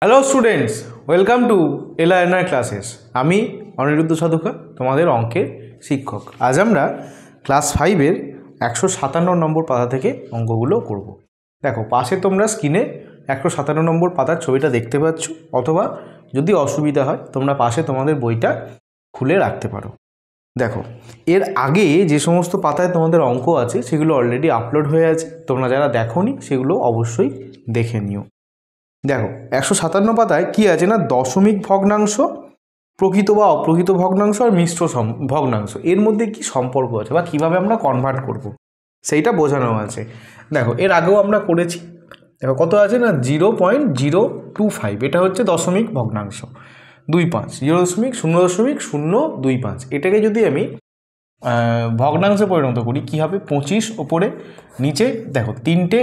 Hello students, welcome to LRNR classes. আমি অনিরুদ্ধ সাধুকা, তোমাদের অঙ্কের শিক্ষক। আজ আমরা ক্লাস 5-এর 157 নম্বর পাতা থেকে অঙ্কগুলো করব। দেখো, পাশে তোমরা স্ক্রিনে 157 নম্বর পাতার ছবিটা দেখতে পাচ্ছ, অথবা যদি অসুবিধা হয় তোমরা পাশে তোমাদের বইটা খুলে রাখতে পারো। দেখো, এর আগে যে সমস্ত পাতায় তোমাদের অঙ্ক আছে সেগুলো অলরেডি আপলোড হয়ে আছে, তোমরা যারা দেখোনি সেগুলো অবশ্যই দেখে নিও। দেখো, 157 পাতায় কি আছে না, দশমিক ভগ্নাংশ, প্রকৃত বা অপ্রকৃত ভগ্নাংশ আর মিশ্র ভগ্নাংশ, এর মধ্যে কি সম্পর্ক আছে বা কিভাবে আমরা কনভার্ট করব সেইটা বোঝানো আছে। দেখো, এর আগেও আমরা করেছি। দেখো কত আছে না, 0.025, এটা হচ্ছে দশমিক ভগ্নাংশ। 25 0.0.025, এটাকে যদি আমি ভগ্নাংশে পরিণত করি কি হবে, 25 ওপরে নিচে দেখো তিনটে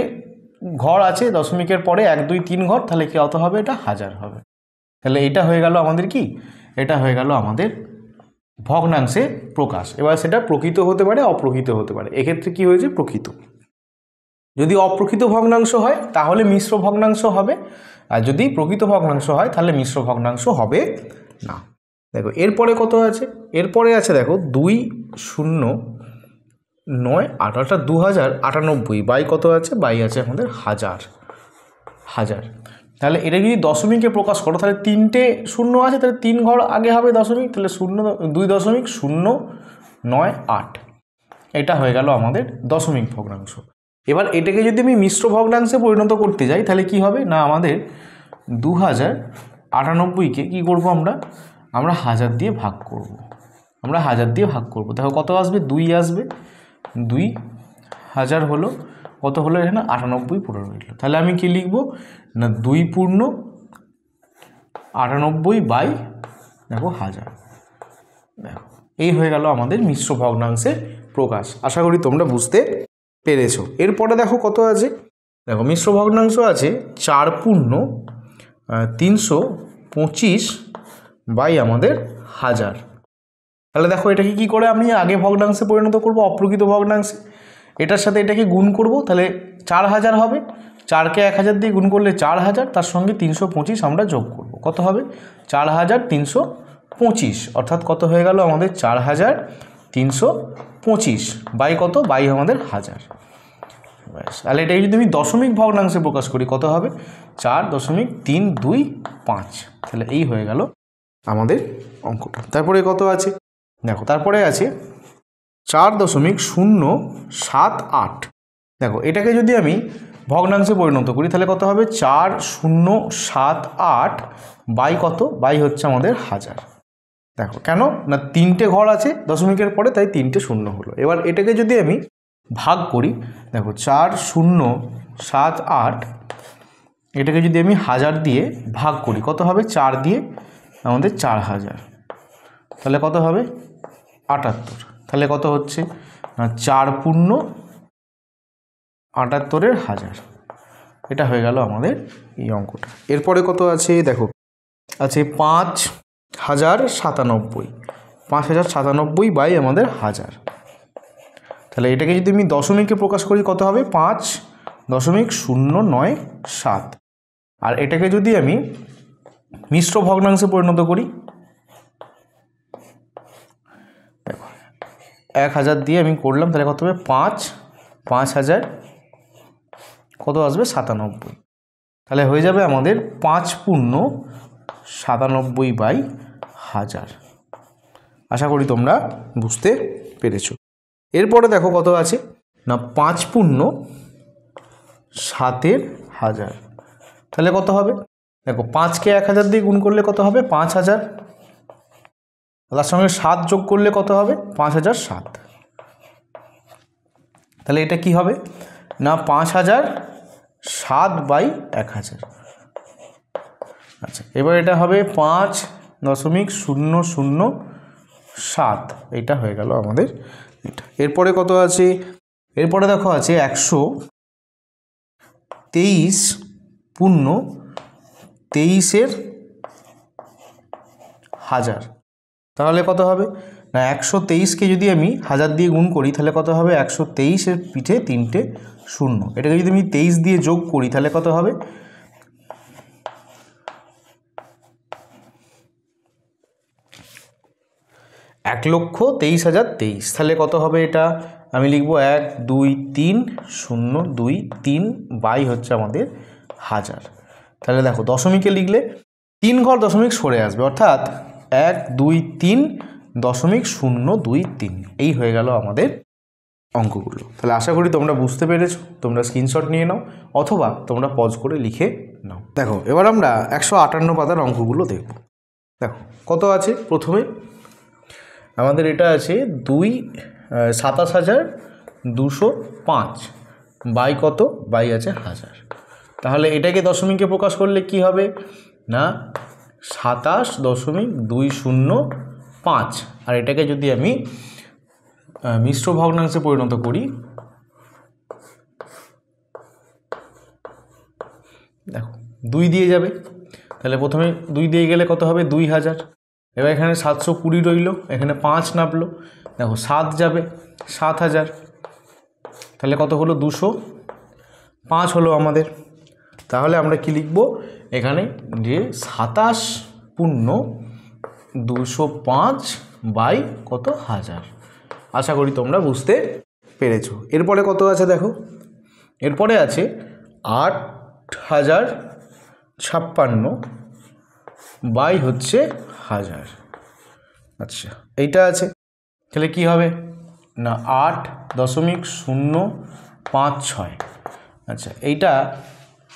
ঘর আছে দশমিকের পরে, 1 2 3 ঘর, তাহলে কি কত হবে, এটা 1000 হবে। তাহলে এটা হয়ে গেল আমাদের কি, এটা হয়ে গেল আমাদের ভগ্নাংশে প্রকাশ। এবার সেটা প্রকৃত হতে পারে, অপ্রকৃত হতে পারে। এক্ষেত্রে কি হয়েছে, প্রকৃত। যদি অপ্রকৃত ভগ্নাংশ হয় তাহলে মিশ্র ভগ্নাংশ হবে, আর যদি প্রকৃত ভগ্নাংশ হয় তাহলে মিশ্র ভগ্নাংশ হবে না। দেখো এরপরে কত আছে, এরপরে আছে দেখো 2098, অর্থাৎ 2098 বাই কত আছে, বাই আছে আমাদের 1000। তাহলে এটা যদি দশমিকে প্রকাশ করো তাহলে তিনটে শূন্য আছে, তাহলে 3 ঘর আগে হবে দশমিক, তাহলে 2.098, এটা হয়ে গেল আমাদের দশমিক ভগ্নাংশ। এবার এটাকে যদি আমি মিশ্র ভগ্নাংশে পরিণত করতে যাই তাহলে কি হবে না, আমাদের 2098কে কি করব, আমরা 1000 দিয়ে ভাগ করব। আমরা 1000 দিয়ে ভাগ করব। দেখো কত আসবে, 2 আসবে, 2000 হলো, কত হলো এখানে 98 পুরো রইল। তাহলে আমি কি লিখব না, 2.98 বাই দেখো 1000। দেখো এই হয়ে গেল আমাদের মিশ্র ভগ্নাংশের প্রকাশ। আশা করি তোমরা বুঝতে পেরেছো। এরপরে দেখো কত আছে, দেখো মিশ্র ভগ্নাংশ আছে 4.325 বাই আমাদের 1000। তাহলে দেখো এটাকে কি করে আমি আগে ভগ্নাংশে পরিণত করব, অপ্রকৃত ভগ্নাংশে। এটার সাথে এটাকে গুণ করব, তাহলে 4000 হবে। 4কে 1000 দিয়ে গুণ করলে 4000, তার সঙ্গে 325 আমরা যোগ করব। কত হবে, 4325, অর্থাৎ কত হয়ে গেল আমাদের 4325 বাই কত, বাই আমাদের 1000। ব্যাস, তাহলে এটাকে যদি আমি দশমিক ভগ্নাংশে প্রকাশ করি কত হবে, 4.325। তাহলে এই হয়ে গেল আমাদের অঙ্কটা। তারপরে কত আছে, দেখো তারপরে আছে 4.078। দেখো এটাকে যদি আমি ভগ্নাংশে পরিণত করি তাহলে কত হবে, 4078 বাই কত, বাই হচ্ছে আমাদের 1000। দেখো কেন না, তিনটে ঘর আছে দশমিকের পরে, তাই তিনটে শূন্য হলো। এবার এটাকে যদি আমি ভাগ করি, দেখো 4078, এটাকে যদি আমি 1000 দিয়ে ভাগ করি কত হবে, 4 দিয়ে আমাদের 4000, তাহলে কত হবে 78। তাহলে কত হচ্ছে না, 4.78 1000। এটা হয়ে গেল আমাদের এই অঙ্কটা। এরপরে কত আছে, দেখো আছে 5097 বাই আমাদের 1000। তাহলে এটাকে যদি আমি দশমিকে প্রকাশ করি কত হবে, 5.097। আর এটাকে যদি আমি মিশ্র ভগ্নাংশে পরিণত করি, দেখো 1000 দিয়ে আমি করলাম, তাহলে কত হবে, 5000 কত আসবে, 97। তাহলে হয়ে যাবে আমাদের 5.97 বাই 1000। আশা করি তোমরা বুঝতে পেরেছো। এরপরে দেখো কত আছে না, 5.71000। তাহলে কত হবে, দেখো 5কে 1000 দিয়ে গুণ করলে কত হবে, 5000, তার সঙ্গে 7 যোগ করলে কত হবে, 5007। তাহলে এটা কি হবে না, 5007 বাই 1000। আচ্ছা, এবার এটা হবে 5.007, এটা হয়ে গেল আমাদের এটা। এরপরে কত আছে, এরপরে দেখো আছে 123.23 তাহলে কত হবে না, 123কে যদি আমি 1000 দিয়ে গুণ করি তাহলে কত হবে, 123-এর পিঠে 3টে শূন্য। এটাকে যদি আমি 23 দিয়ে যোগ করি তাহলে কত হবে, 1,23,023। তাহলে কত হবে এটা? আমি লিখব 1,2,3,0,2,3 বাই হচ্ছে আমাদের 1000। তাহলে দেখো দশমিকে লিখলে 3 ঘর দশমিক সরে আসবে, অর্থাৎ 1,2,3,0,23 এই হয়ে গেল আমাদের অঙ্কগুলো। তাহলে আশা করি তোমরা বুঝতে পেরেছো। তোমরা স্ক্রিনশট নিয়ে নাও অথবা তোমরা পজ করে লিখে নাও। দেখো এবার আমরা 158 পাতার অঙ্কগুলো দেখব। দেখো কত আছে, প্রথমে আমাদের এটা আছে 27,205 বাই কত, বাই আছে 1000। তাহলে এটাকে দশমিকে প্রকাশ করলে কি হবে না 27.205, আর এটাকে যদি আমি মিশ্র ভগ্নাংশে পরিণত করি, দেখো 2 দিয়ে যাবে। তাহলে প্রথমে 2 দিয়ে গেলে কত হবে 2000। এবার এখানে 720 রইল, এখানে 5 নামলো, দেখো 7 যাবে 7000। তাহলে কত হলো 205 হলো আমাদের। তাহলে আমরা কি লিখব এখানে যে 27.205 বাই কত 1000। আশা করি তোমরা বুঝতে পেরেছো। এরপরে কত আছে দেখো, এরপরে আছে 8,056 বাই হচ্ছে 1000। আচ্ছা এইটা আছে, তাহলে কি হবে না 8.056। আচ্ছা এইটা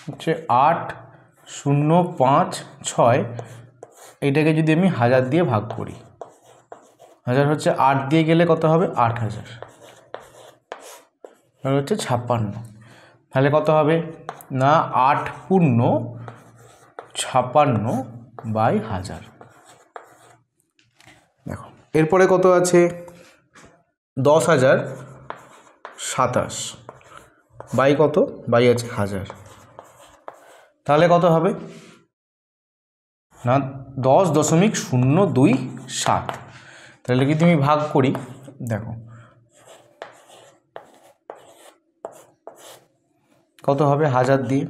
হচ্ছে 8,056, এইটাকে যদি আমি 1000 দিয়ে ভাগ করি, 1000 হচ্ছে 8 দিয়ে গেলে কত হবে 8000, আর হচ্ছে 56। তাহলে কত হবে না 8.56 বাই 1000। দেখো এরপরে কত আছে 10,027 বাই কত, বাই আছে 1000। তাহলে কত হবে না 10.027। তাহলে কি তুমি ভাগ করি, দেখো কত হবে 1000 দিয়ে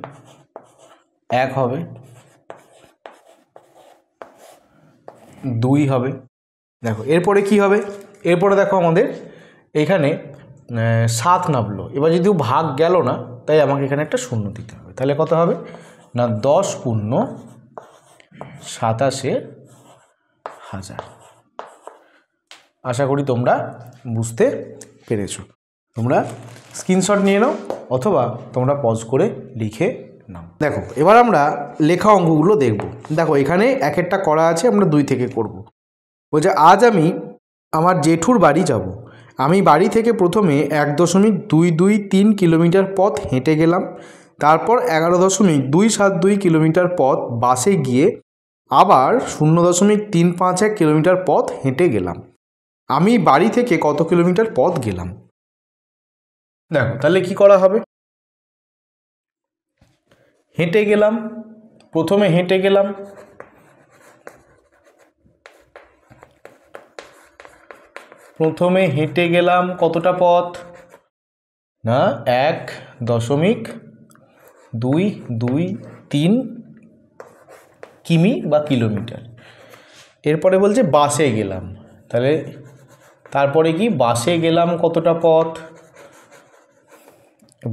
1 হবে, 2 হবে। দেখো এরপরে কি হবে, এরপরে দেখো আমাদের এখানে 7 নামলো। এবার যদিও ভাগ গেল না, তাই আমাকে এখানে একটা শূন্য দিতে হবে। তাহলে কত হবে না 10.27,000। আশা করি তোমরা বুঝতে পেরেছো। তোমরা স্ক্রিনশট নিয়ে নাও অথবা তোমরা পজ করে লিখে নাও। দেখো এবার আমরা লেখা অঙ্কগুলো দেখব। দেখো এখানে এক একটা করা আছে, আমরা 2 থেকে করব। বলছে আজ আমি আমার জেঠুর বাড়ি যাব। আমি বাড়ি থেকে প্রথমে 1.223 কিলোমিটার পথ হেঁটে গেলাম, তারপর 11.272 কিলোমিটার পথ বাসে গিয়ে আবার 0.351 কিলোমিটার পথ হেঁটে গেলাম। আমি বাড়ি থেকে কত কিলোমিটার পথ গেলাম? দেখো তাহলে কি করা হবে, হেঁটে গেলাম, প্রথমে হেঁটে গেলাম, কতটা পথ না 1.223 কিমি বা কিলোমিটার। এরপরে বলছে বাসে গেলাম, তাহলে তারপরে কি বাসে গেলাম কতটা পথ,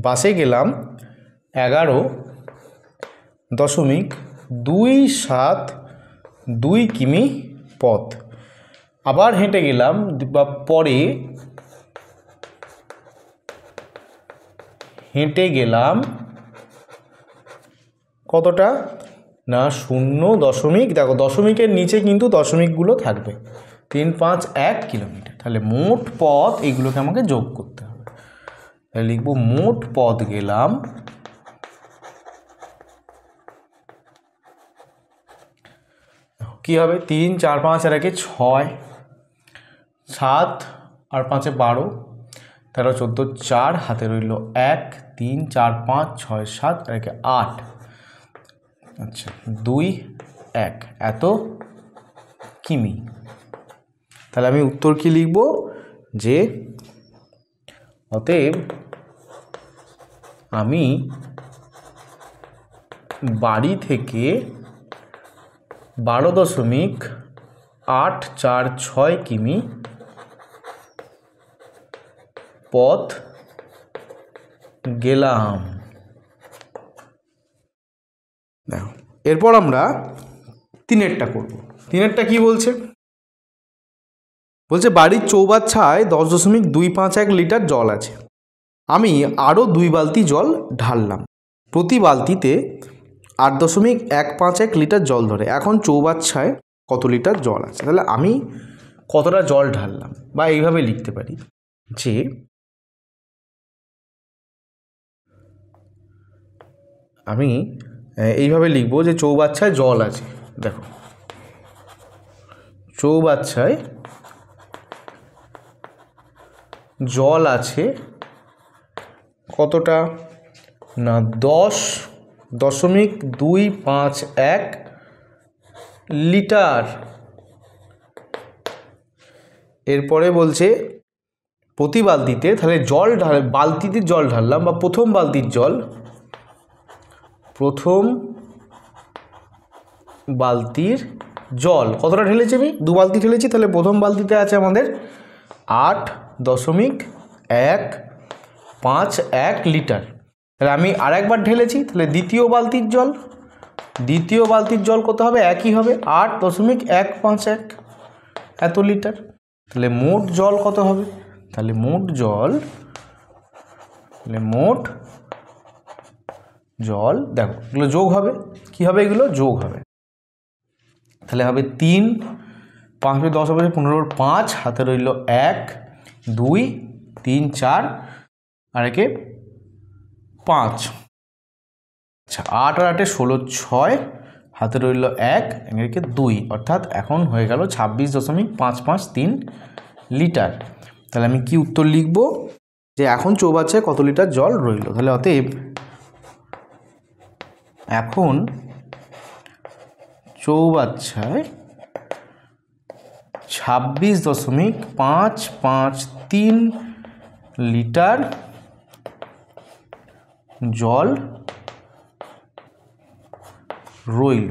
বাসে গেলাম 11.272 কিমি পথ। আবার হেঁটে গেলাম বা পরে হেঁটে গেলাম কতটা না 0. দেখো দশমিকের নিচে কিন্তু দশমিকগুলো থাকবে 351 কিলোমিটার। তাহলে মোট পথ এইগুলোকে আমাকে যোগ করতে হবে। তাহলে লিখব মোট পথ গেলাম কি হবে 3, 4, 5 আর 1 6, 7 আর 5 12, 13, 14, 4 হাতে রইল 1, 3, 4, 5, 6, 7 আর 1 8। আচ্ছা 2, 1 এত কিমি। তাহলে আমি উত্তর কি লিখব যে অতএব আমি বাড়ি থেকে 12.2 846 কিমি পথ গেলাম। দেখো এরপর আমরা তিনেরটা করব। তিনেরটা কি বলছে? বলছে বাড়ির চৌবাচ্চায় 10.251 লিটার জল আছে, আমি আরও 2 বালতি জল ঢাললাম, প্রতি বালতিতে 8.151 লিটার জল ধরে, এখন চৌবাচ্চায় কত লিটার জল আছে? তাহলে আমি কতটা জল ঢাললাম, বা এইভাবে লিখতে পারি যে আমি এইভাবে লিখব যে চৌবাচ্চায় জল আছে। দেখো চৌবাচ্চায় জল আছে কতটা না 10.251 লিটার। এরপরে বলছে প্রতি বালতিতে, তাহলে জল বালতিতে জল ঢাললাম, বা প্রথম বালতির জল, প্রথম বালতির জল কতটা ঢেলেছি? আমি 2 বালতি ঢেলেছি, তাহলে প্রথম বালতিতে আছে আমাদের 8.151 লিটার। তাহলে আমি আরেকবার ঢেলেছি, তাহলে দ্বিতীয় বালতির জল কত হবে? একই হবে, 8.151 এত লিটার। তাহলে মোট জল কত হবে? তাহলে মোট জল দেখো এগুলো যোগ হবে। কি হবে? এগুলো যোগ হবে। তাহলে হবে 3, 5 10 হবে 15, 5 হাতে রইল 1, 2, 3, 4 আর একে 5। আচ্ছা 8 আর 8 16, 6 হাতে রইল 1, একে 2, অর্থাৎ এখন হয়ে গেল 26.553 লিটার। তাহলে আমি কি উত্তর লিখব? যে এখন চৌবাচ্চায় কত লিটার জল রইল। তাহলে অতএব এখন চৌবাচ্চায় 26.553 লিটার জল রইল।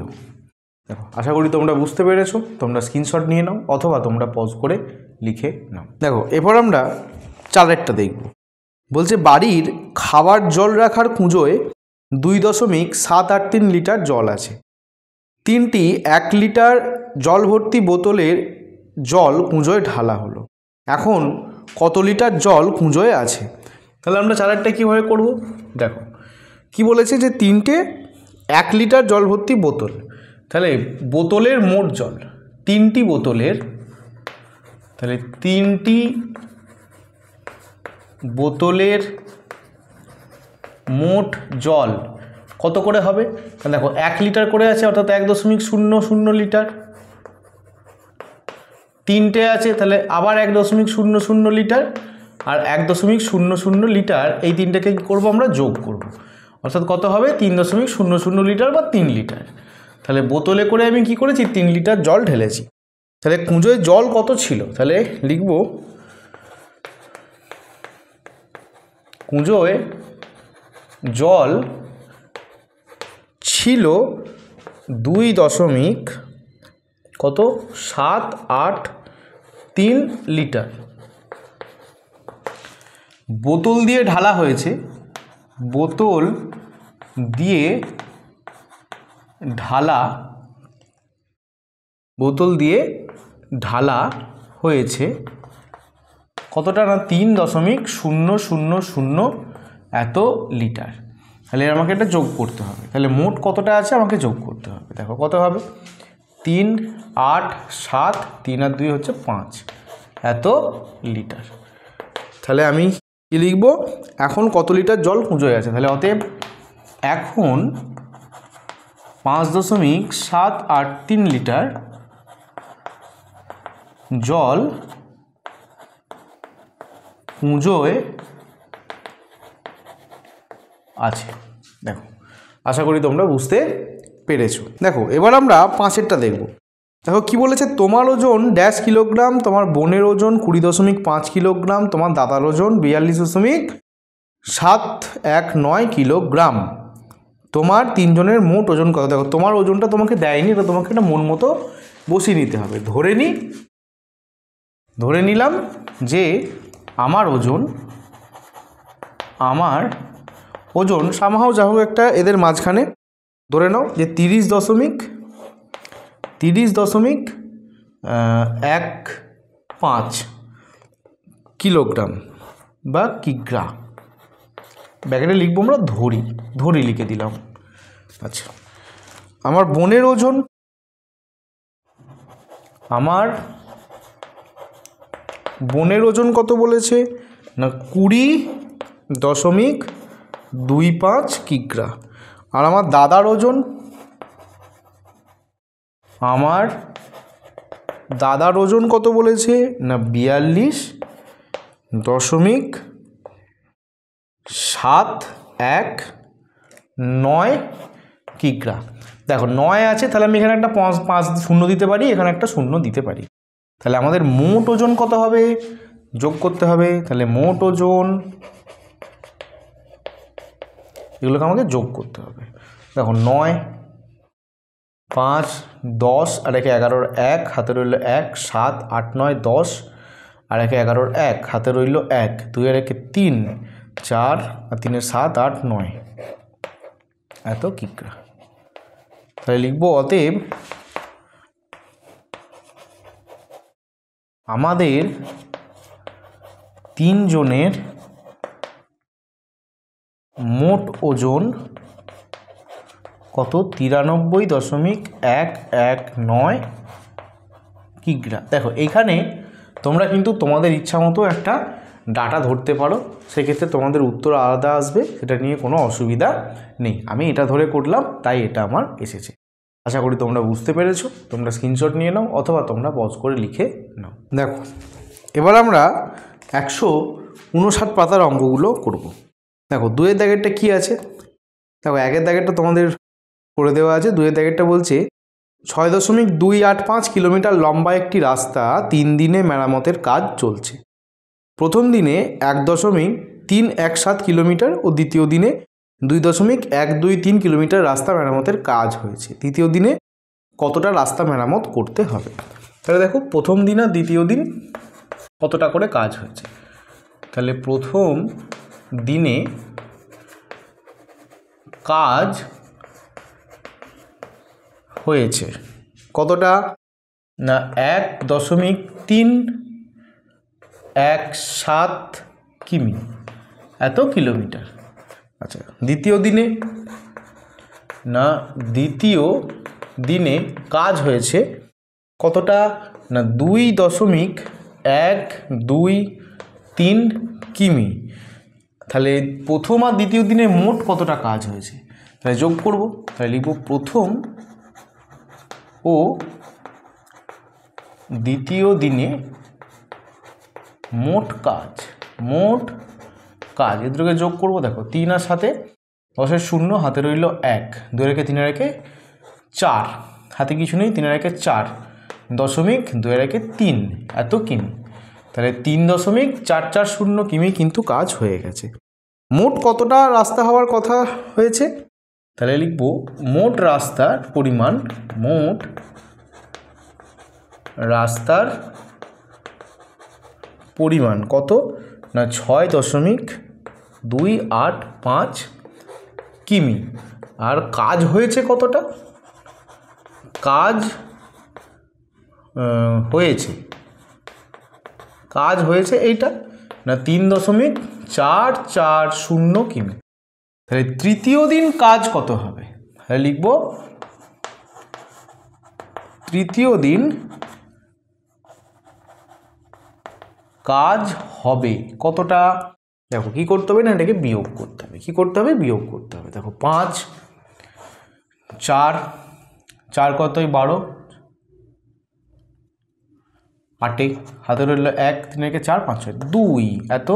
দেখো আশা করি তোমরা বুঝতে পেরেছো। তোমরা স্ক্রিনশট নিয়ে নাও অথবা তোমরা পজ করে লিখে নাও। দেখো এরপর আমরা 4টা দেখব। বলছে বাড়ির খাবার জল রাখার কুঁজোয় 2.783 লিটার জল আছে, 3টি 1 লিটার জল ভর্তি বোতলের জল কুঁজোয় ঢালা হলো, এখন কত লিটার জল কুঁজোয় আছে? তাহলে আমরা 4টা কীভাবে করব? দেখো কি বলেছে যে 3টে 1 লিটার জল ভর্তি বোতল, তাহলে বোতলের মোট জল 3টি বোতলের, তাহলে 3টি বোতলের মোট জল কত করে হবে? দেখো 1 লিটার করে আছে, অর্থাৎ 1.00 লিটার, 3টে আছে তাহলে আবার 1.00 লিটার, আর 1.00 লিটার, এই 3টাকে কী করবো আমরা? যোগ করব, অর্থাৎ কত হবে? 3.00 লিটার বা 3 লিটার। তাহলে বোতলে করে আমি কি করেছি? 3 লিটার জল ঢেলেছি। তাহলে কুঁজোয় জল কত ছিল? তাহলে লিখব কুঁজোয় জল ছিল 2.783 লিটার। বোতল দিয়ে ঢালা হয়েছে, বোতল দিয়ে ঢালা হয়েছে কতটা না? 3.000 এত লিটার। তাহলে আমাকে এটা যোগ করতে হবে। তাহলে মোট কতটা আছে আমাকে যোগ করতে হবে। দেখো কত হবে? 3, 8, 7, 3 আর 2 হচ্ছে 5 এত লিটার। তাহলে আমি কি লিখব? এখন কত লিটার জল কুঁজোয় আছে? তাহলে অতএব এখন 5.783 লিটার জল কুঁজোয় আছে। দেখো আশা করি তোমরা বুঝতে পেরেছো। দেখো এবার আমরা 5এরটা দেখব। দেখো কি বলেছে? তোমার ওজন 1.5 কিলোগ্রাম, তোমার বোনের ওজন 20.5 কিলোগ্রাম, তোমার দাদার ওজন 42.719 কিলোগ্রাম। তোমার তিনজনের মোট ওজন কত। দেখো তোমার ওজনটা তোমাকে দেয়নি, এটা তোমাকে একটা মন মতো বসিয়ে নিতে হবে। ধরে নিলাম যে আমার ওজন সামহাও যা হোক একটা এদের মাঝখানে ধরে নাও যে 30.15 কিলোগ্রাম বা কিগ্রা। ব্যাকেটে লিখবো আমরা ধরি লিখে দিলাম। আচ্ছা, আমার বোনের ওজন কত বলেছে না 20.25 কিগ্রা। আর আমার দাদার ওজন কত বলেছে না 42.719 কিগ্রা। দেখো 9 আছে, তাহলে আমি এখানে একটা 5 শূন্য দিতে পারি, এখানে একটা শূন্য দিতে পারি। তাহলে আমাদের মোট ওজন কত হবে যোগ করতে হবে। তাহলে মোট ওজন এগুলোকে আমাকে যোগ করতে হবে। দেখো 9, 5, 10 আর একে 11 1 হাতে রইল 1, 7, 8, 9, 10 আর একে 11 1 হাতে রইল 1, 2 আর একে 3, 4 আর 3 7, 8, 9 এত কিগ্রা। তাহলে লিখবো অতএব আমাদের তিনজনের মোট ওজন কত 93.119 কিগ্রা। দেখো এখানে তোমরা কিন্তু তোমাদের ইচ্ছা মতো একটা ডাটা ধরতে পারো, সেক্ষেত্রে তোমাদের উত্তর আলাদা আসবে, সেটা নিয়ে কোনো অসুবিধা নেই। আমি এটা ধরে করলাম তাই এটা আমার এসেছে। আশা করি তোমরা বুঝতে পেরেছো। তোমরা স্ক্রিনশট নিয়ে নাও অথবা তোমরা পজ করে লিখে নাও। দেখো এবার আমরা 159 পাতার অঙ্কগুলো করব। দেখো 2-এর দাগেরটা কী আছে, দেখো 1-এর দাগেরটা তোমাদের করে দেওয়া আছে। 2-এর দাগেরটা বলছে 6.285 কিলোমিটার লম্বা একটি রাস্তা 3 দিনে মেরামতের কাজ চলছে। প্রথম দিনে 1.317 কিলোমিটার ও দ্বিতীয় দিনে 2.123 কিলোমিটার রাস্তা মেরামতের কাজ হয়েছে। তৃতীয় দিনে কতটা রাস্তা মেরামত করতে হবে। তাহলে দেখো প্রথম দিন আর দ্বিতীয় দিন কতটা করে কাজ হয়েছে। তাহলে প্রথম দিনে কাজ হয়েছে কতটা না 1.317 কিমি এত কিলোমিটার। আচ্ছা দ্বিতীয় দিনে কাজ হয়েছে কতটা না 2.123 কিমি। তাহলে প্রথম আর দ্বিতীয় দিনে মোট কতটা কাজ হয়েছে, তাহলে যোগ করব। তাহলে লিখব প্রথম ও দ্বিতীয় দিনে মোট কাজ এদেরকে যোগ করব। দেখো 3 আর 7 10 শূন্য হাতে রইল 1, 2 রেখে 3 রেখে 4 হাতে কিছু নেই, 3 রেখে 4 দশমিক 2 রেখে 3 এত কিমি। তাহলে 3.440 কিমি কিন্তু কাজ হয়ে গেছে। মোট কতটা রাস্তা হওয়ার কথা হয়েছে, তাহলে লিখব মোট রাস্তার পরিমাণ কত না 6.285 কিমি। আর কাজ হয়েছে কতটা, কাজ হয়েছে এইটা না 3.440 কিমি। তাহলে তৃতীয় দিন কাজ কত হবে, তাহলে লিখব তৃতীয় দিন কাজ হবে কতটা। দেখো কি করতে হবে না, এটাকে বিয়োগ করতে হবে। কি করতে হবে, বিয়োগ করতে হবে। দেখো 5 4 কতই 12 8 হাতে রইল 1 3 রেখে 4 5 6 2 এত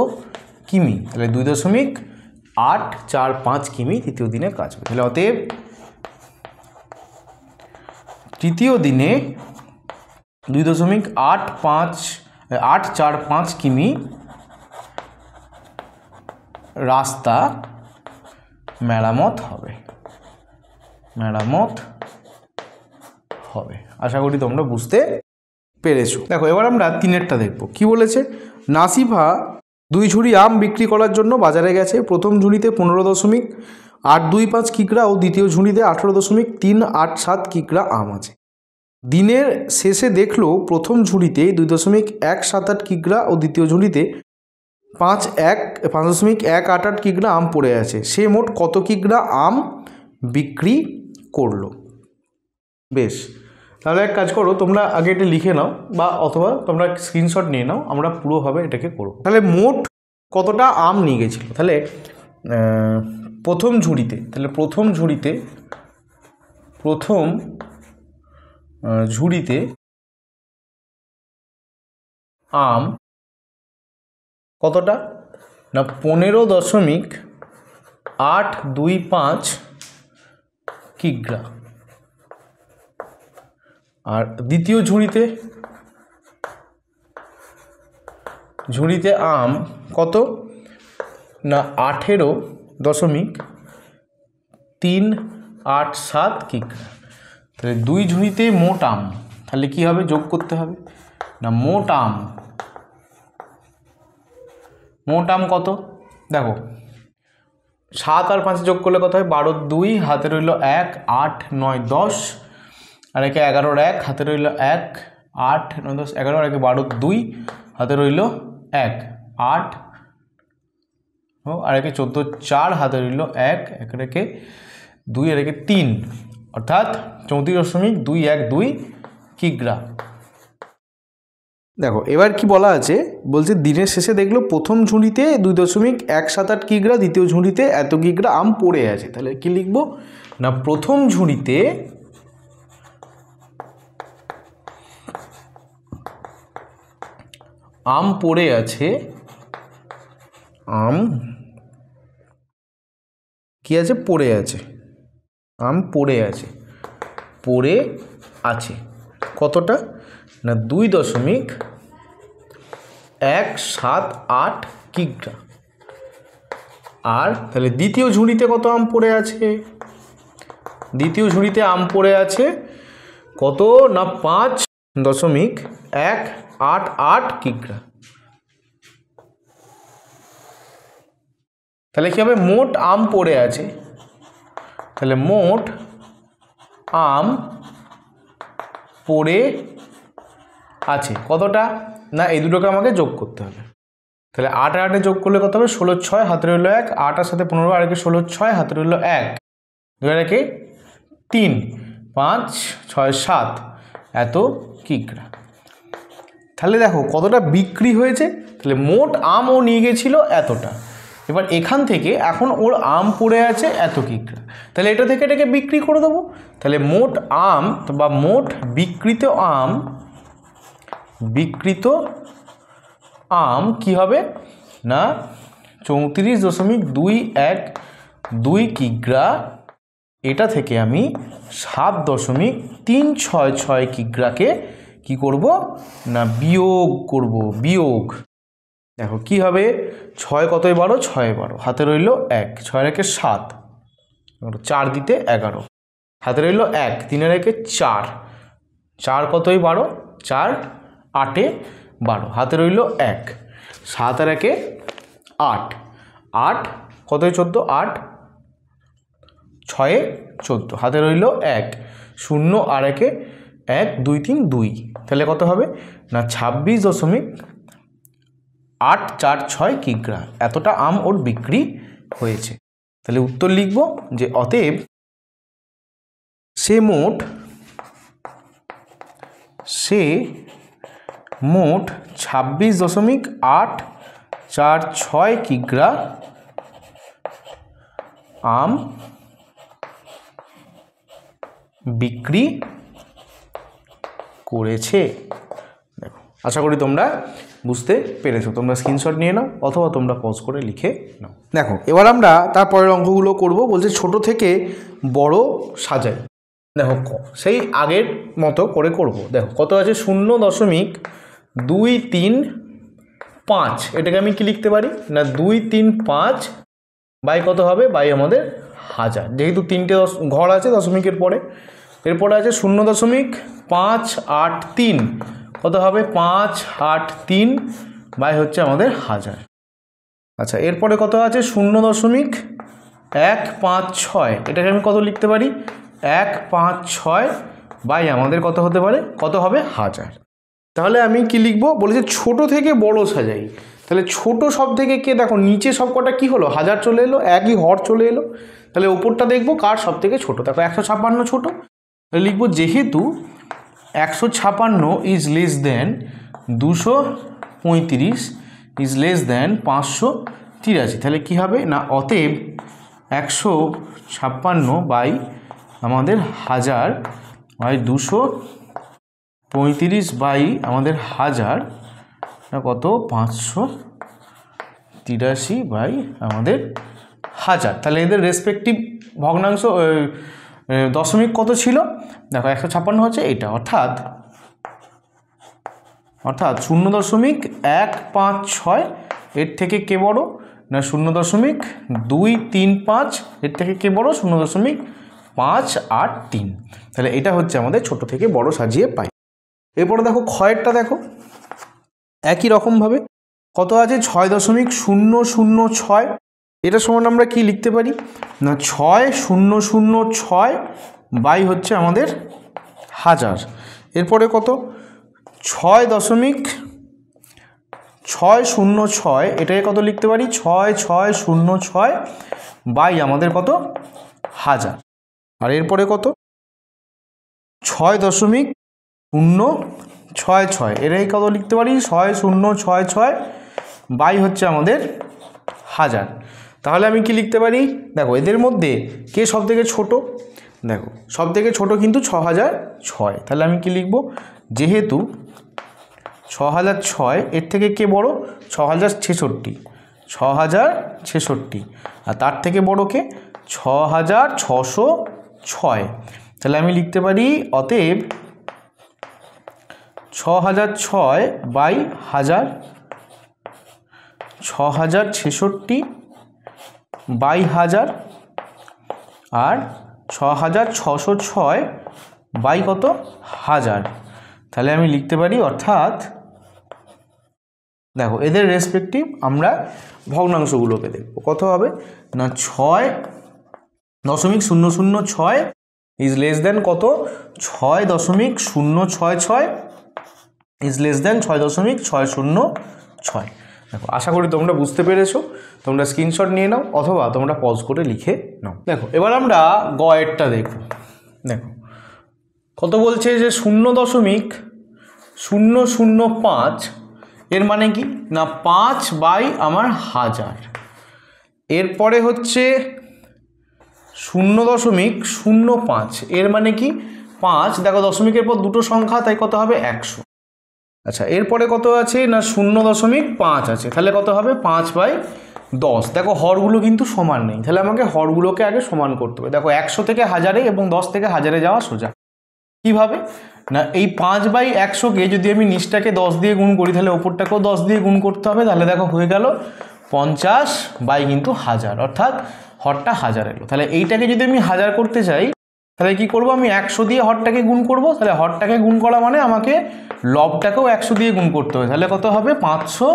কিমি। তাহলে 2.845 কিমি তৃতীয় দিনে কাজ হবে। তাহলে অতএব তৃতীয় দিনে 2.845 কিমি রাস্তা মেরামত হবে। মেরামত হবে। আশা করি তোমরা বুঝতে পেরেছো। দেখো এবার আমরা 3-এরটা দেখব। কি বলেছে? নাসিফা 2 ঝুড়ি আম বিক্রি করার জন্য বাজারে গেছে। প্রথম ঝুড়িতে 15.825 কিগ্রা ও দ্বিতীয় ঝুড়িতে 18.387 কিগ্রা আম আছে। দিনের শেষে দেখলো প্রথম ঝুড়িতে 2.178 কিগ্রা ও দ্বিতীয় ঝুড়িতে 5.188 কিগ্রা আম পড়ে আছে। সে মোট কত কিগ্রা আম বিক্রি করলো? বেশ, তাহলে এক কাজ করো, তোমরা আগে এটা লিখে নাও বা অথবা তোমরা স্ক্রিনশট নিয়ে নাও, আমরা পুরোভাবে এটাকে করব। তাহলে মোট কতটা আম নিয়ে গেছিল? তাহলে প্রথম ঝুড়িতে আম কতটা না 15.825 কিগ্রা। আর দ্বিতীয় ঝুড়িতে আম কত না 18.387 কিগ্রা। তাহলে 2 ঝুড়িতে মোট আম, তাহলে কি হবে? যোগ করতে হবে না মোট আম কত? দেখো 7 আর 5 যোগ করলে কত হয়? 12 2 হাতে রইল 1, 8 9 10, আর একে 11 1 হাতে রইল 1, 8 9 10 11, আর একে 12 2 হাতে রইল 1, 8 আর একে 14 4 হাতে রইল 1, এক রেখে 2 আর একে 3, অর্থাৎ 34.212 কিগ্রা। দেখো এবার কি বলা আছে, বলছে দিনের শেষে দেখলো প্রথম ঝুড়িতে 2.178 কিগ্রা, দ্বিতীয় ঝুড়িতে এত কিগ্রা আম পড়ে আছে। তাহলে কি লিখবো না প্রথম ঝুড়িতে আম পড়ে আছে, আম কি আছে? পড়ে আছে, আম পড়ে আছে কতটা না 2.178 কিগ্রা। আর তাহলে দ্বিতীয় ঝুড়িতে কত আম পড়ে আছে? দ্বিতীয় ঝুড়িতে আম পড়ে আছে কত না 5.188 কিগ্রা। তাহলে কি হবে? মোট আম পড়ে আছে, তাহলে মোট আম পড়ে আছে কতটা না এই দুটোকে আমাকে যোগ করতে হবে। তাহলে 8 আর 8 যোগ করলে কত হবে? 16 6 হাতে রইল 1, 8 আর সাথে 15 আর একে 16 6 হাতে রইল 1, 2 আর একে 3, 5 6 7 এত কিগ্রা। তাহলে দেখো কতটা বিক্রি হয়েছে। তাহলে মোট আম ও নিয়ে গেছিল এতটা। এবার এখান থেকে এখন ওর আম পড়ে আছে এত কিগ্রা, তাহলে এটা থেকে এটাকে বিক্রি করে দেবো। তাহলে মোট আম বা মোট বিক্রিত আম কি হবে না 34.212 কিগ্রা। এটা থেকে আমি 7.366 কিগ্রাকে কি করব না বিয়োগ করব। বিয়োগ দেখো কি হবে? 6 কতই 12, 6 12 হাতে রইল 1, 6 রেখে 7, 4 দিতে 11 হাতে রইল 1, 3 রেখে 4, 4 কতই 12, 4 8 12 হাতে রইল 1, 7 আর একে 8, 8 কতই 14, 8 6 14 হাতে রইল 1, 0 আর একে 1 2 3 2, তাহলে কত হবে না 26.846 কিগ্রা। এতটা আম ওর বিক্রি হয়েছে। তাহলে উত্তর লিখব যে অতএব সে মোট 26.846 কিগ্রা আম বিক্রি করেছে। দেখো আশা করি তোমরা বুঝতে পেরেছো। তোমরা স্ক্রিনশট নিয়ে নাও অথবা তোমরা পজ করে লিখে নাও। দেখো এবার আমরা তারপরের অঙ্কগুলো করব। বলছে ছোট থেকে বড় সাজাই। দেখো সেই আগের মতো করে করব। দেখো কত আছে 0.235, এটাকে আমি কি লিখতে পারি না 2 3 5 বাই কত হবে? বাই আমাদের হাজার, যেহেতু তিনটে ঘর আছে দশমিকের পরে। এরপরে আছে 0.583, কত হবে 583 বাই হচ্ছে আমাদের হাজার। আচ্ছা, এরপরে কত আছে 0.156, এটাকে আমি কত লিখতে পারি 156 বাই আমাদের কত হতে পারে, কত হবে হাজার। তাহলে আমি কি লিখবো, বলেছে ছোট থেকে বড় সাজাই। তাহলে ছোট সব থেকে কে, দেখো নিচে সব কটা কি হলো, হাজার চলে এলো, একই হর চলে এলো। তাহলে ওপরটা দেখবো কার সব থেকে ছোট, দেখো 156 ছোট। তাহলে লিখবো যেহেতু 156 is less than 235 is less than 583, তাহলে কি হবে না অতএব 156 বাই আমাদের হাজার বাই 235 বাই আমাদের হাজার কত 583 বাই আমাদের হাজার। তাহলে এদের রেসপেক্টিভ ভগ্নাংশ দশমিক কত ছিল, দেখো 156 হচ্ছে এটা, অর্থাৎ 0.156 এর থেকে কে বড় না 0.235, এর থেকে কে বড় 0.583। তাহলে এটা হচ্ছে আমাদের ছোট থেকে বড় সাজিয়ে পাই। এরপরে দেখো ক্ষয়েরটা, দেখো একই রকমভাবে কত আছে 6.006, এটা সমান আমরা কি লিখতে পারি না 6006 বাই হচ্ছে আমাদের হাজার। এরপরে কত 6.606, এটাকে কত লিখতে পারি 6606 বাই আমাদের কত হাজার। আর এরপরে কত 6.066, এটাকে কত লিখতে পারি 6066 বাই হচ্ছে আমাদের হাজার। তাহলে আমি কি লিখতে পারি, দেখো এদের মধ্যে কে সব থেকে ছোট, দেখো সব থেকে ছোট কিন্তু 6006। তাহলে আমি কি লিখব, যেহেতু 6006 এর থেকে কে বড় 6066, আর তার থেকে বড় কে 6606। তাহলে আমি লিখতে পারি অতএব 6006 বাই হাজার 6066 বাই হাজার আর 6606 বাই কত হাজার। তাহলে আমি লিখতে পারি, অর্থাৎ দেখো এদের রেসপেক্টিভ আমরা ভগ্নাংশগুলোকে দেখব, কত হবে না 6.006 ইজ লেস দেন কত 6.066 ইজ লেস দেন 6.606। দেখো আশা করি তোমরা বুঝতে পেরেছো, তোমরা স্ক্রিনশট নিয়ে নাও অথবা তোমরা পজ করে লিখে নাও। দেখো এবার আমরা গয়েরটা দেখব। দেখো কত বলছে যে 0.005, এর মানে কি না 5 বাই আমার হাজার। এরপরে হচ্ছে 0.05, এর মানে কি 5, দেখো দশমিকের পর দুটো সংখ্যা তাই কত হবে 100। আচ্ছা, এরপরে কত আছে না 0.5 আছে, তাহলে কত হবে 5/10। দেখো হরগুলো কিন্তু সমান নেই, তাহলে আমাকে হরগুলোকে আগে সমান করতে হবে। দেখো 100 থেকে হাজারে এবং 10 থেকে হাজারে যাওয়া সোজা। কিভাবে না এই 5/100কে যদি আমি নিচটাকে 10 দিয়ে গুণ করি, তাহলে ওপরটাকেও 10 দিয়ে গুণ করতে হবে। তাহলে দেখো হয়ে গেল 50 বাই কিন্তু হাজার, অর্থাৎ হরটা হাজার এলো। তাহলে এইটাকে যদি আমি হাজার করতে চাই, তাহলে কি করব, আমি 100 দিয়ে হরটাকে গুণ করব। তাহলে হরটাকে গুণ করা মানে আমাকে লবটাকেও 100 দিয়ে গুণ করতে হবে। তাহলে কত হবে 500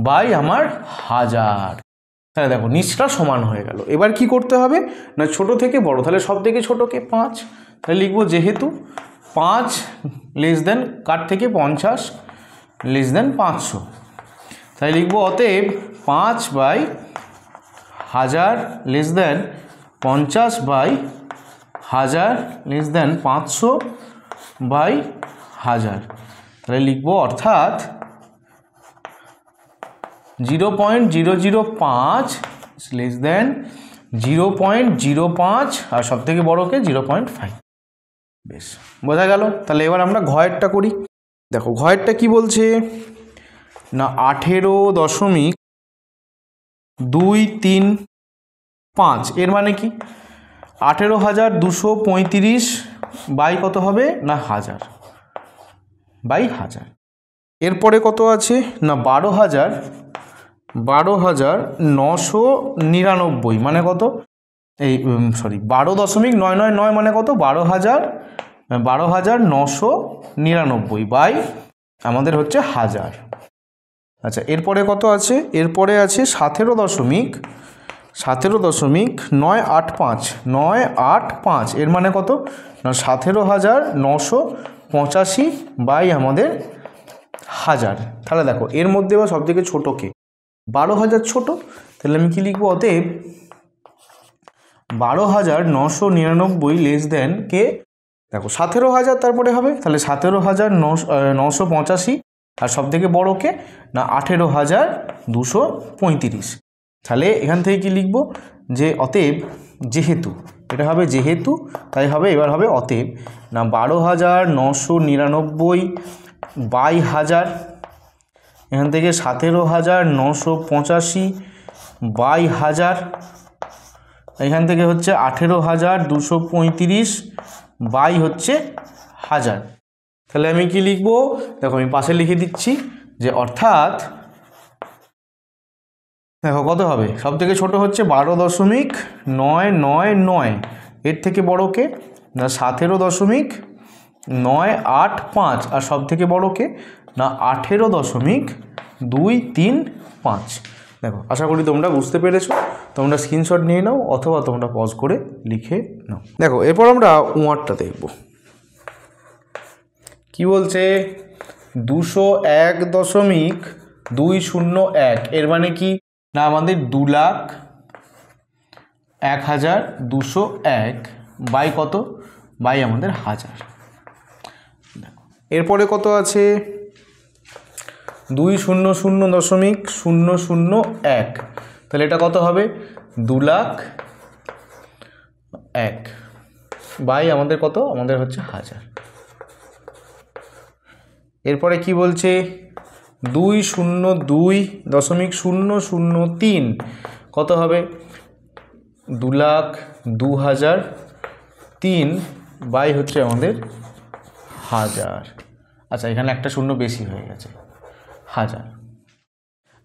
বাই আমার হাজার। তাহলে দেখো নিচটা সমান হয়ে গেল। এবার কি করতে হবে না ছোট থেকে বড়, তাহলে সব থেকে ছোটকে 5। তাহলে লিখবো যেহেতু 5 লেস দেন কার থেকে 50 লেস দেন 500, তাই লিখবো অতএব 5 বাই হাজার লেস দেন 50 বাই হাজার লেস দেন 500 বাই হাজার। তাহলে লিখবো অর্থাৎ 0.005 লেস দেন 0.05 আর সব থেকে বড়কে 0.5। বেশ বোঝা গেল। তাহলে এবার আমরা ঘয়েরটা করি। দেখো ঘয়েরটা কি বলছে না 18.235, এর মানে কি 18,235 বাই কত হবে না হাজার বাই হাজার। এরপরে কত আছে না 12,999, মানে কত এই 12.999 মানে কত, 12,999 বাই আমাদের হচ্ছে 1000। আচ্ছা, এরপরে কত আছে, এরপরে আছে 17.985 এর মানে কত না 17,985 বাই আমাদের 1000। তাহলে দেখো এর মধ্যে বা সব থেকে ছোটো কে, 12,000 ছোট, তাহলে আমি কি লিখবো, অতএব 12,999 লেস দেন কে, দেখো 17,000 তারপরে হবে, তাহলে 17,985 আর সব থেকে বড় কে না 18,235। তাহলে এখান থেকে কি লিখব যে অতএব যেহেতু এটা হবে যেহেতু, তাই হবে এবার হবে অতএব না 12,999 বাই 1000, এখান থেকে 17,985 বাই 1000, এখান থেকে হচ্ছে 18,235 বাই হচ্ছে 1000। তাহলে আমি কি লিখব, দেখো আমি পাশে লিখে দিচ্ছি যে অর্থাৎ দেখো কত হবে, সব থেকে ছোটো হচ্ছে 12.999, এর থেকে বড় কে না 17.985 আর সব থেকে বড় কে না 18.235। দেখো আশা করি তোমরা বুঝতে পেরেছো, তোমরা স্ক্রিনশট নিয়ে নাও অথবা তোমরা পজ করে লিখে নাও। দেখো এরপর আমরা ওয়ার্ডটা দেখব, কি বলছে 201.201 এর মানে কি না আমাদের 2,01,201 বাই কত বাই আমাদের 1000। এরপরে কত আছে 200.001, তাহলে এটা কত হবে 2,01,000 বাই আমাদের কত আমাদের হচ্ছে 1000। এরপরে কি বলছে 202.003 কত হবে 2,02,003 বাই হচ্ছে আমাদের 1000। আচ্ছা এখানে একটা শূন্য বেশি হয়ে গেছে 1000।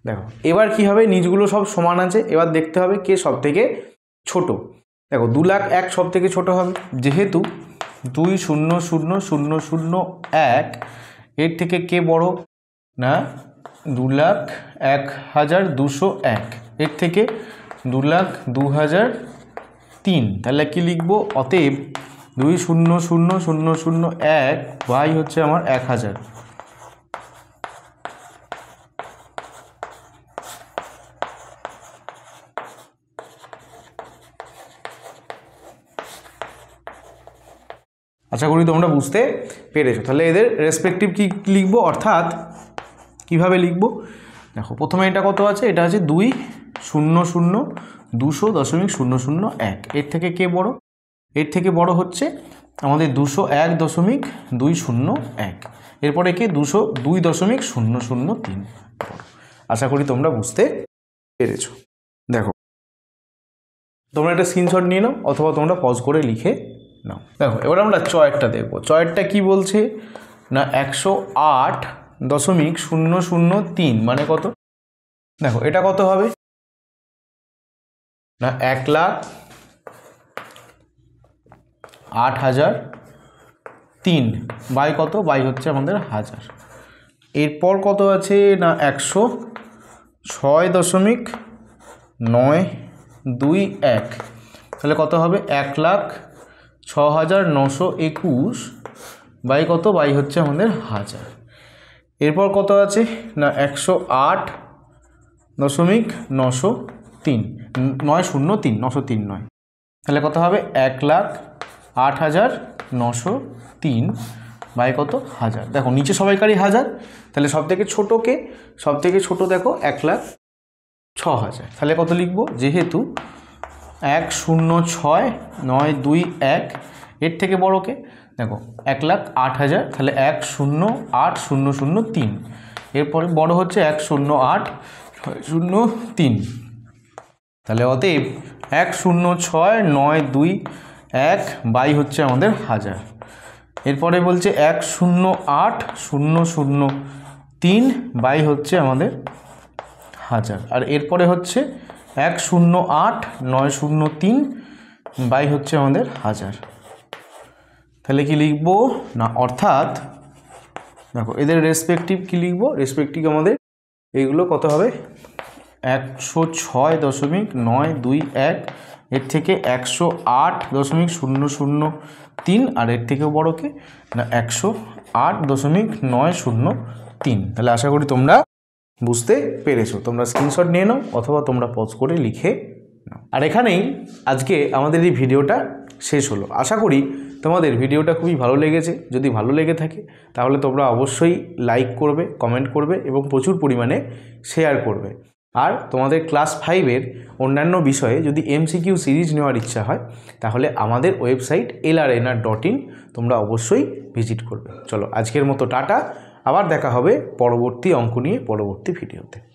দেখো এবার কি হবে, নিচগুলো সব সমান আছে, এবার দেখতে হবে কে সব থেকে ছোট। দেখো 2,01,000 সব থেকে ছোট হবে, যেহেতু 200,001 এর থেকে কে বড় না 2,01,201 এর থেকে 2,02,003। তাহলে কি লিখবো, অতএব 200,001 বাই হচ্ছে আমার 1000। আশা করি তোমরা বুঝতে পেরেছো। তাহলে এদের রেসপেক্টিভ কি লিখবো, অর্থাৎ কিভাবে লিখবো, দেখো প্রথমে এটা কত আছে, এটা আছে 200,200.001, এর থেকে কে বড়, এর থেকে বড় হচ্ছে আমাদের 201.201, এরপরে কে 202.003। আশা করি তোমরা বুঝতে পেরেছো। দেখো তোমরা একটা স্ক্রিনশট নিয়ে নাও অথবা তোমরা পজ করে লিখে নাও। দেখো এবার আমরা চয়েরটা দেখবো, চয়েরটা কি বলছে না 108.003 মানে কত, দেখো এটা কত হবে না 1,08,003 বাই কত বাই হচ্ছে আমাদের 1000। এরপর কত আছে না 106.921, তাহলে কত হবে 1,06,921 বাই কত বাই হচ্ছে আমাদের 1000। এরপর কত আছে না 108.903 নয়, তাহলে কত হবে 1,08,903 বাই কত 1000। দেখো নিচে সবাইকারই 1000, তাহলে সব থেকে ছোটোকে, সব থেকে ছোটো দেখো 1,06,000, তাহলে কত লিখবো, যেহেতু 1,06,921 এর থেকে বড়কে দেখো 1,08,000, তাহলে 1,08,003, এরপরে বড় হচ্ছে 1,08,003, তাহলে অতএব 1,06,921 বাই হচ্ছে আমাদের 1000। এরপরে বলছে 1,08,003 বাই হচ্ছে আমাদের 1000, আর এরপরে হচ্ছে 1,08,903 বাই হচ্ছে আমাদের 1000। তাহলে কি লিখবো না, অর্থাৎ দেখো এদের রেসপেক্টিভ কি লিখবো, রেসপেক্টিভ আমাদের এইগুলো কত হবে 106.921, এর থেকে 108.003, আর এর থেকেও বড় কে না 108.903। তাহলে আশা করি তোমরা বুঝতে পেরেছো। তোমরা স্ক্রিনশট নিয়ে নাও অথবা তোমরা পজ করে লিখে নাও। আর এখানেই আজকে আমাদের এই ভিডিওটা শেষ হলো। আশা করি তোমাদের ভিডিওটা খুবই ভালো লেগেছে। যদি ভালো লেগে থাকে তাহলে তোমরা অবশ্যই লাইক করবে, কমেন্ট করবে এবং প্রচুর পরিমাণে শেয়ার করবে। আর তোমাদের ক্লাস 5-এর অন্যান্য বিষয়ে যদি MCQ সিরিজ নেওয়ার ইচ্ছা হয় তাহলে আমাদের ওয়েবসাইট lrnr.in তোমরা অবশ্যই ভিজিট করবে। চলো আজকের মতো টাটা, আবার দেখা হবে পরবর্তী অঙ্ক নিয়ে পরবর্তী ভিডিওতে।